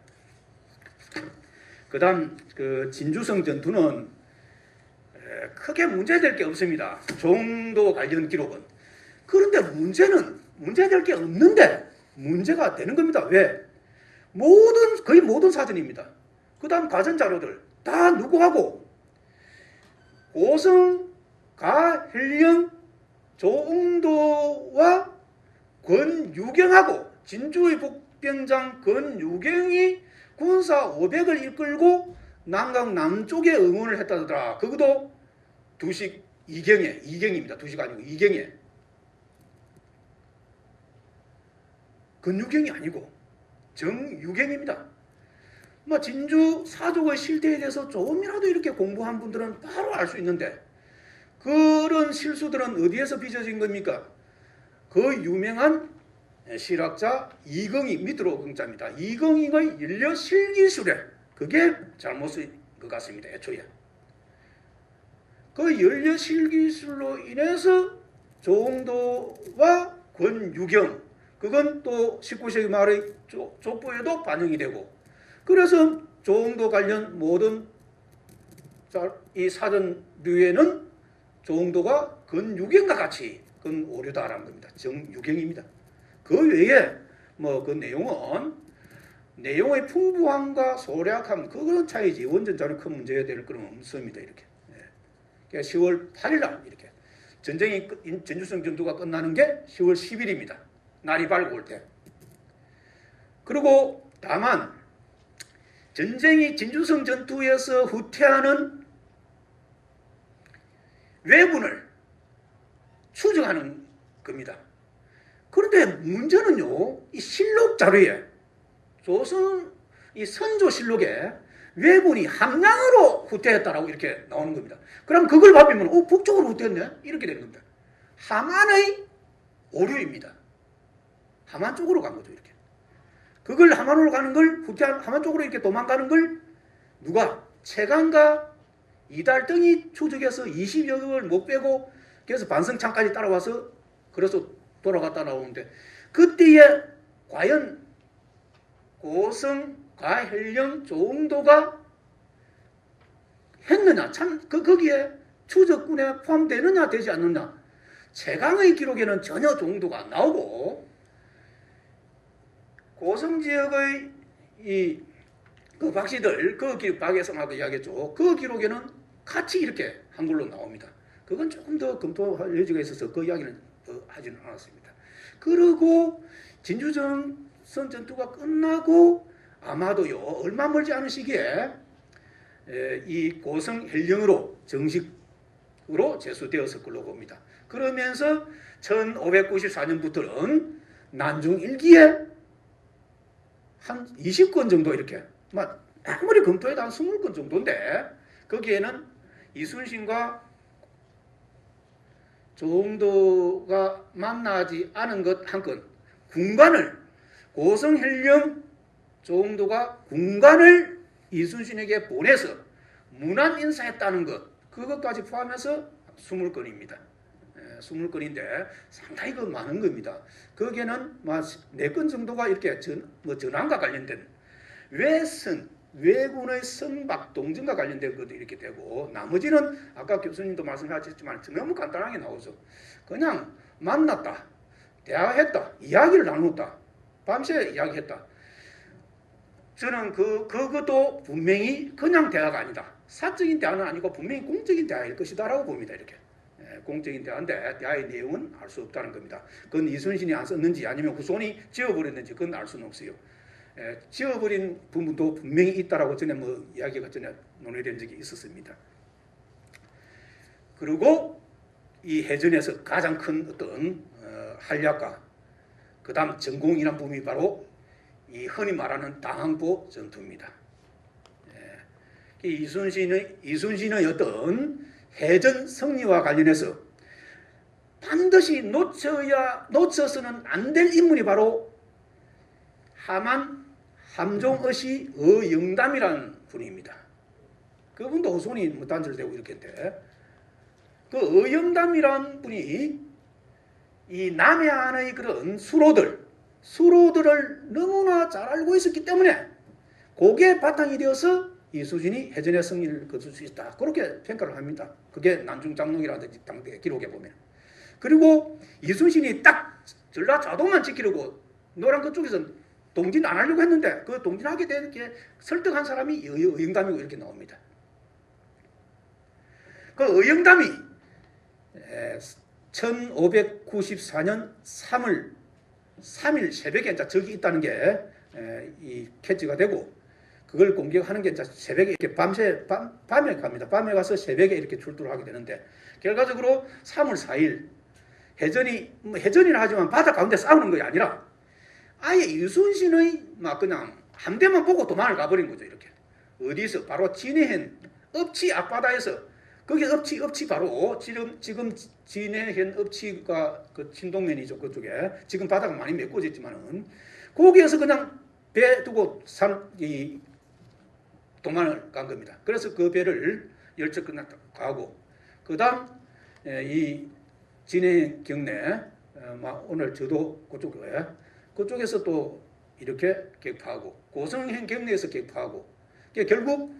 그다음 그 진주성 전투는 크게 문제될 게 없습니다. 조응도 관련 기록은. 그런데 문제될 게 없는데 문제가 되는 겁니다. 왜? 거의 모든 사전입니다. 그 다음 가전 자료들 다 누구하고 고성, 가헬령, 조응도와 권유경하고 진주의 복병장 권유경이 군사 500을 이끌고 남강 남쪽에 응원을 했다더라. 그것도 2시 이경입니다. 2시가 아니고 이경에. 권유경이 아니고 정유경입니다. 진주 사족의 실태에 대해서 조금이라도 이렇게 공부한 분들은 바로 알 수 있는데 그런 실수들은 어디에서 빚어진 겁니까? 그 유명한 실학자 이경이 밑으로 긍자입니다. 이경의 연려실기술에 그게 잘못인 것 같습니다. 애초에. 그 연려실기술로 인해서 조응도와 권유경 그건 또 19세기 말의 족보에도 반영이 되고 그래서 조응도 관련 모든 이 사전류에는 조응도가 권유경과 같이 그건 오류다라는 겁니다. 정유경입니다. 그 외에 그 내용의 풍부함과 소략함 그건 차이지 원전 자료 큰 문제가 될 그런 없습니다. 이렇게. 그러니까 10월 8일 날 이렇게 전쟁이 진주성 전투가 끝나는 게 10월 10일입니다. 날이 밝고 올 때. 그리고 다만 전쟁이 진주성 전투에서 후퇴하는 왜군을 추정하는 겁니다. 그런데 문제는요, 이 실록 자료에 조선 이 선조실록에 왜군이 함량으로 후퇴했다라고 이렇게 나오는 겁니다. 그럼 그걸 봐보면 북쪽으로 후퇴했네 이렇게 되는 겁니다. 함안의 오류입니다. 함안 쪽으로 간 거죠 이렇게. 그걸 함안으로 가는 걸 함안 쪽으로 이렇게 도망가는 걸 누가 최강과 이달등이 추적해서 20여 개월 못 빼고 그래서 반성창까지 따라와서 그래서 돌아갔다 나오는데 그때에 과연 고성, 가헬령, 조응도가 했느냐 거기에 추적군에 포함되느냐 되지 않느냐 최강의 기록에는 전혀 조응도가 안 나오고 고성 지역의 그 박씨들 그 박예성하고 이야기했죠. 그 기록에는 같이 이렇게 한글로 나옵니다. 그건 조금 더 검토할 여지가 있어서 그 이야기는 하지는 않았습니다. 그리고 진주성 전투가 끝나고 아마도요 얼마 멀지 않은 시기에 이 고성 헬령으로 정식으로 제수되었을 걸로 봅니다. 그러면서 1594년부터는 난중 일기에 한 20권 정도 이렇게 아무리 검토해도 한 20권 정도인데 거기에는 이순신과 조응도가 만나지 않은 것 한 건 군관을 고성 헬령 조응도가 군관을 이순신에게 보내서 문안 인사했다는 것 그것까지 포함해서 20건입니다. 20건인데 상당히 많은 겁니다. 거기에는 4건 정도가 이렇게 전황과 관련된 왜군의 선박 동전과 관련된 것도 이렇게 되고 나머지는 아까 교수님도 말씀하셨지만 너무 간단하게 나오죠. 그냥 만났다, 대화했다, 이야기를 나눴다, 밤새 이야기했다. 저는 그것도 분명히 그냥 대화가 아니다. 사적인 대화는 아니고 분명히 공적인 대화일 것이다라고 봅니다. 이렇게. 공적인 대화인데 대화의 내용은 알 수 없다는 겁니다. 그건 이순신이 안 썼는지 아니면 후손이 지워버렸는지 그건 알 수는 없어요. 지워버린 부분도 분명히 있다라고 전에 이야기가 전에 논의된 적이 있었습니다. 그리고 이 해전에서 가장 큰 어떤 한략과 그 다음 전공이라는 부분이 바로 이 흔히 말하는 당항포 전투입니다. 이순신의 어떤 해전 승리와 관련해서 반드시 놓쳐서는 안 될 인물이 바로 함종의시 어영담이라는 분입니다. 그분도 후손이 단절되고 이렇게인데 그 어영담이라는 분이 이 남해안의 그런 수로들을 너무나 잘 알고 있었기 때문에 그게 바탕이 되어서 이순신이 해전의 승리를 거둘 수 있다. 그렇게 평가를 합니다. 그게 난중장록이라든지 당대 기록에 보면. 그리고 이순신이 딱 전라자도만 지키려고 노란 그쪽에서 동진 안 하려고 했는데 그 동진하게 되게 설득한 사람이 어영담이고 이렇게 나옵니다. 그 어영담이 1594년 3월 3일 새벽에 이제 적이 있다는 게 이 캐치가 되고 그걸 공격하는 게 이제 새벽에 이렇게 밤에 갑니다. 밤에 가서 새벽에 이렇게 출두를 하게 되는데 결과적으로 3월 4일 해전이라 하지만 바다 가운데 싸우는 것이 아니라 아예 이순신의 막 그냥 함대만 보고 도망을 가버린 거죠. 이렇게 어디서 바로 진해현 읍치 앞바다에서 거기 읍치 바로 지금 진해현 읍치가 그 신동면이죠. 그쪽에 지금 바다가 많이 메꿔졌지만은 거기에서 그냥 배 두고 도망을 간 겁니다. 그래서 그 배를 열차 끝났다 가고 그다음 이 진해 경내 오늘 저도 그쪽에서 또 이렇게 격파하고 고성현 경내에서 격파하고 결국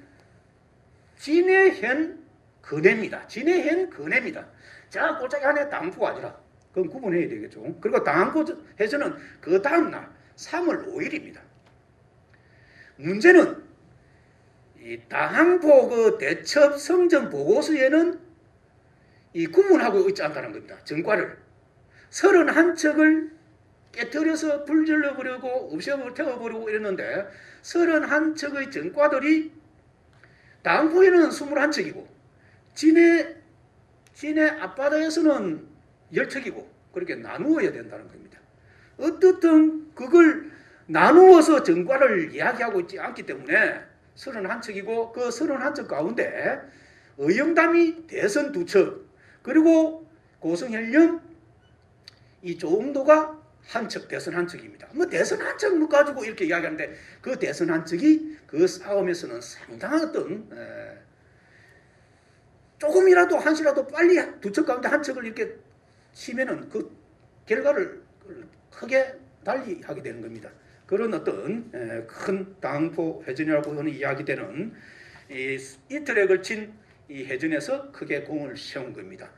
진해현 근해입니다. 진해현 근해입니다. 자 골짜기 안에 당포가 아니라 그건 구분해야 되겠죠. 그리고 당포 해전은 그 다음 날 3월 5일입니다. 문제는 이 당항포 그 대첩 성전 보고서에는 이 구분하고 있지 않다는 겁니다. 전과를 31척을 깨뜨려서 불질러버리고 없애버리고 태워버리고 이랬는데 31척의 전과들이 당항포에는 21척이고 진해 앞바다에서는 10척이고 그렇게 나누어야 된다는 겁니다. 어떻든 그걸 나누어서 전과를 이야기하고 있지 않기 때문에 31척이고 그 31척 가운데 어영담이 대선 2척 그리고 고성현령 이 조응도가 대선 한 척입니다. 대선 한 척 가지고 이렇게 이야기하는데 그 대선 한 척이 그 싸움에서는 상당한 어떤 조금이라도 한시라도 빨리 2척 가운데 한 척을 이렇게 치면은 그 결과를 크게 달리하게 되는 겁니다. 그런 어떤 큰 당포 해전이라고 하는 이야기되는 이틀에 걸친 이 해전에서 크게 공을 세운 겁니다.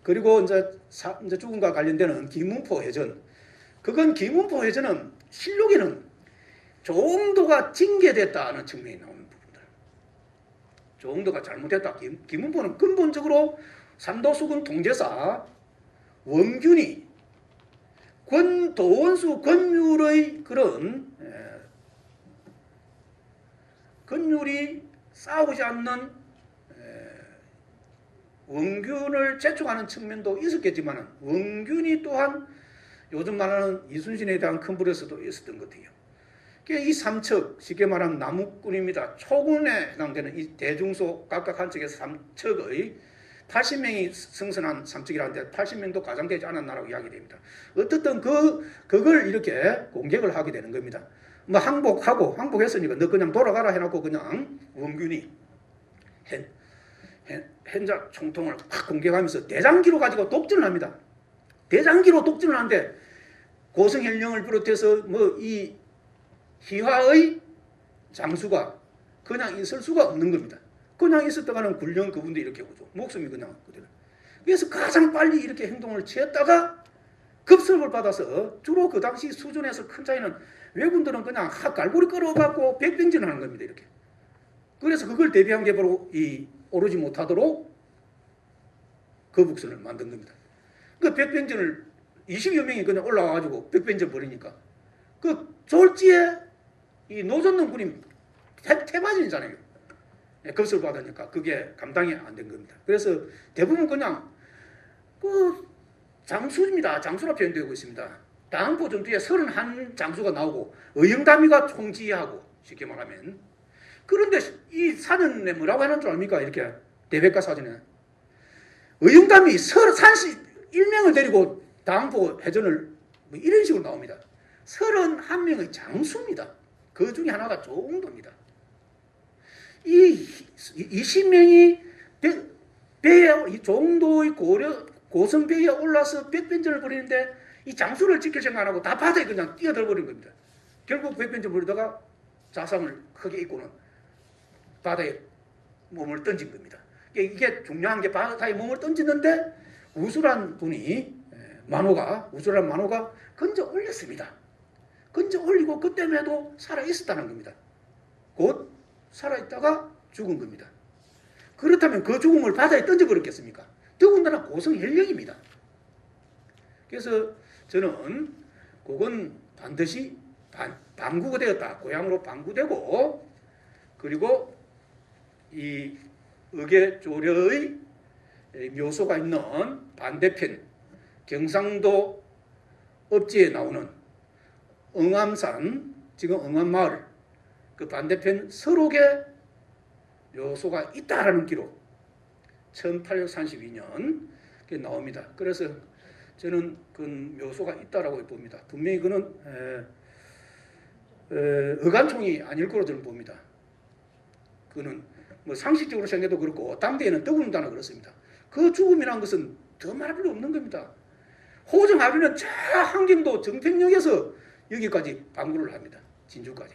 그리고 이제 죽음과 관련되는 김문포 해전, 그건 김문포 해전은 실록에는 조응도가 징계됐다는 측면이 나오는 부분들. 조응도가 잘못했다. 김문포는 근본적으로 삼도수군 통제사 원균이 도원수 권율의 그런 권율이 싸우지 않는 원균을 재촉하는 측면도 있었겠지만 원균이 또한 요즘 말하는 이순신에 대한 큰 불에서도 있었던 것 같아요. 이 3척 쉽게 말하면 남욱군입니다. 초군에 해당되는 이 대중소 각각 한 척에서 3척의 80명이 승선한 3척이라는데 80명도 가장되지 않았나라고 이야기됩니다. 어떻든 그걸 이렇게 공격을 하게 되는 겁니다. 항복했으니까 너 그냥 돌아가라 해놓고 그냥 원균이 현자 총통을 확 공격하면서 대장기로 가지고 독전을 합니다. 대장기로 독전을 하는데 고성현령을 비롯해서 이 희화의 장수가 그냥 있을 수가 없는 겁니다. 그냥 있었다가는 굴령 그분도 이렇게 오죠. 목숨이 그냥 그대로. 그래서 가장 빨리 이렇게 행동을 취했다가 급습을 받아서 주로 그 당시 수준에서 큰 차이는 왜군들은 그냥 갈고리 끌어갖고 백병전하는 겁니다. 이렇게. 그래서 그걸 대비한 게 바로 이 오르지 못하도록 거북선을 만든 겁니다. 그 백병전을 20여 명이 그냥 올라와가지고 백병전 벌이니까 그 졸지에 이 노전능 군이 태바진이잖아요. 급습을 받으니까 그게 감당이 안 된 겁니다. 그래서 대부분 그냥 그 장수입니다. 장수로 표현되고 있습니다. 다음포 전투에 31 장수가 나오고 의영담이가 총지휘하고 쉽게 말하면 그런데 이 사전에 뭐라고 하는 줄 압니까? 이렇게 대백과 사전에 의영담이 31명을 데리고 다음포 해전을 뭐 이런 식으로 나옵니다. 31명의 장수입니다. 그 중에 하나가 조응도입니다. 이 20명이 배에 이 조응도의 고성배에 올라서 백변전을 벌이는데 이 장수를 지킬 생각 안 하고 다 바다에 그냥 뛰어들어 버린 겁니다. 결국 백변전 벌이다가 자상을 크게 입고는 바다에 몸을 던진 겁니다. 이게 중요한 게 바다에 몸을 던지는데 우수란 분이 우수란 만호가 건져 올렸습니다. 건져 올리고 그때에도 살아 있었다는 겁니다. 곧 살아 있다가 죽은 겁니다. 그렇다면 그 죽음을 바다에 던져버렸겠습니까? 더군다나 고성현령입니다. 그래서 저는 그건 반드시 방구가 되었다. 고향으로 방구되고 그리고 이 의계조려의 묘소가 있는 반대편 경상도 읍지에 나오는 응암산 지금 응암마을 그 반대편 서록에 묘소가 있다라는 기록 1832년 나옵니다. 그래서 저는 그 묘소가 있다라고 봅니다. 분명히 그는 어간총이 아닐 거로 저는 봅니다. 그는 뭐 상식적으로 생각해도 그렇고 당대에는 떠군다나 그렇습니다. 그 죽음이라는 것은 더 말할 필요 없는 겁니다. 호정하루는 저 한경도 정평역에서 여기까지 방구를 합니다. 진주까지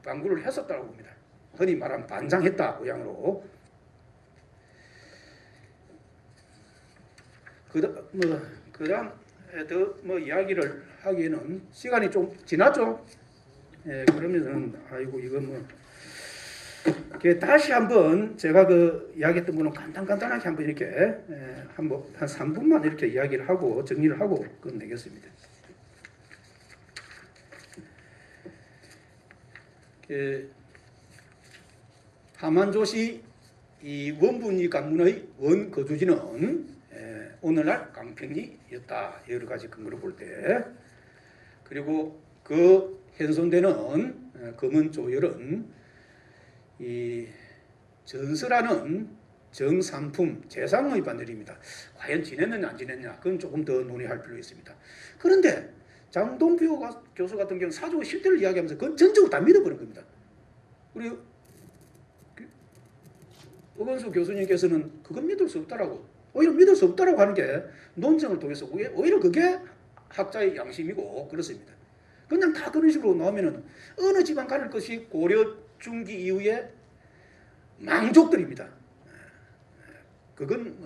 방구를 했었다고 봅니다. 흔히 말하면 반장했다 고향으로. 그다음 더 이야기를 하기에는 시간이 좀 지났죠. 그러면은 아이고 이거 다시 한번 제가 그 이야기했던 거는 간단하게 한번 이렇게 한 3분만 이렇게 이야기를 하고 정리를 하고 끝내겠습니다. 하만조시 이 원분리 강문의 원거주지는 오늘날 강평리였다. 여러 가지 근거로 볼 때. 그리고 그 현존되는 검은조열은 이 전서라는 정삼품 재상의 반열입니다. 과연 지냈느냐 안 지냈느냐 그건 조금 더 논의할 필요 있습니다. 그런데 장동표 교수 같은 경우는 사주의 실태를 이야기하면서 그건 전적으로 다 믿어버린 겁니다. 우리 어건수 교수님께서는 그건 믿을 수 없다라고 오히려 믿을 수 없다라고 하는 게 논쟁을 통해서 오히려 그게 학자의 양심이고 그렇습니다. 그냥 다 그런 식으로 나오면은 어느 지방 가릴 것이 고려 중기 이후에 망족들입니다. 그건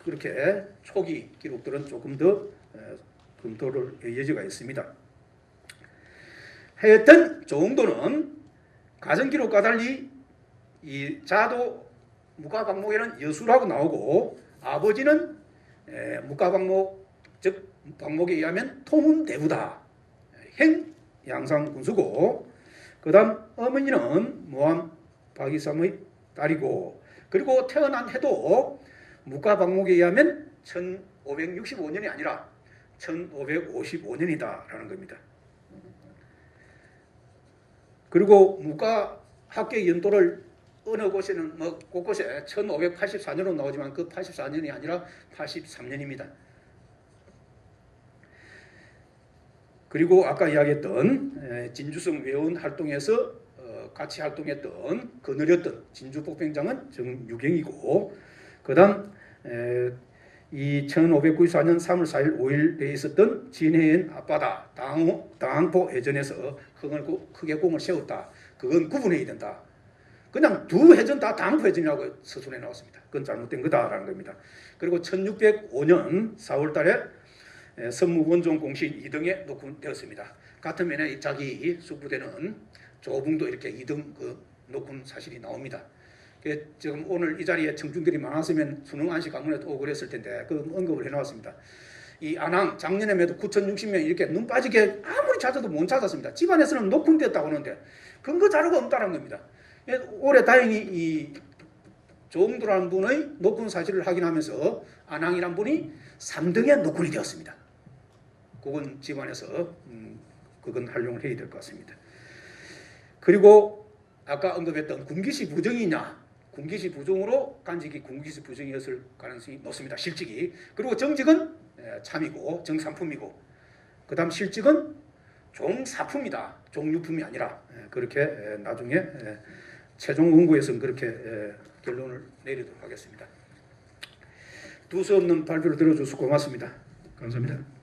그렇게 초기 기록들은 조금 더 검토를 여지가 있습니다. 하여튼 조응도는 가정기록과 달리 이 자도 묵가방목에는 여수라고 나오고 아버지는 묵가방목 즉 방목에 의하면 통운대부다. 행양상군수고 그 다음 어머니는 모함 박이삼의 딸이고 그리고 태어난 해도 묵가방목에 의하면 1565년이 아니라 1555년이다라는 겁니다. 그리고 묵가 합계 연도를 어느 곳에는 곳곳에 1584년으로 나오지만 그 84년이 아니라 83년입니다. 그리고 아까 이야기했던 진주성 외원 활동에서 같이 활동했던 거느렸던 진주폭병장은 정유경이고 그 다음 이 1594년 3월 4일 5일에 있었던 진해엔 앞바다 당항포 해전에서 크게 공을 세웠다. 그건 구분해야 된다. 그냥 두 해전 다 당항포 해전이라고 서술에 나왔습니다. 그건 잘못된 거다라는 겁니다. 그리고 1605년 4월 달에 선무 원종 공신 2등에 녹음되었습니다. 같은 면에 자기 숙부대는 조붕도 이렇게 2등 녹음 사실이 나옵니다. 지금 오늘 이 자리에 청중들이 많았으면 수능 안식 강문에도 오고 그랬을 텐데 그 언급을 해놓았습니다. 이 안항 작년에도 9,060명 이렇게 눈 빠지게 아무리 찾아도 못 찾았습니다. 집안에서는 녹음되었다고 하는데 근거 자료가 없다는 겁니다. 올해 다행히 이 조홍두라는 분의 녹음 사실을 확인하면서 안항이란 분이 3등에 녹음이 되었습니다. 그건 집안에서 그건 활용을 해야 될 것 같습니다. 그리고 아까 언급했던 군기시 부정이냐, 군기시 부정으로 간직이 군기시 부정이었을 가능성이 높습니다. 실직이. 그리고 정직은 참이고 정상품이고, 그 다음 실직은 종사품이다. 종유품이 아니라. 그렇게 나중에 최종 원고에서는 그렇게 결론을 내리도록 하겠습니다. 두서 없는 발표를 들어줘서 고맙습니다. 감사합니다.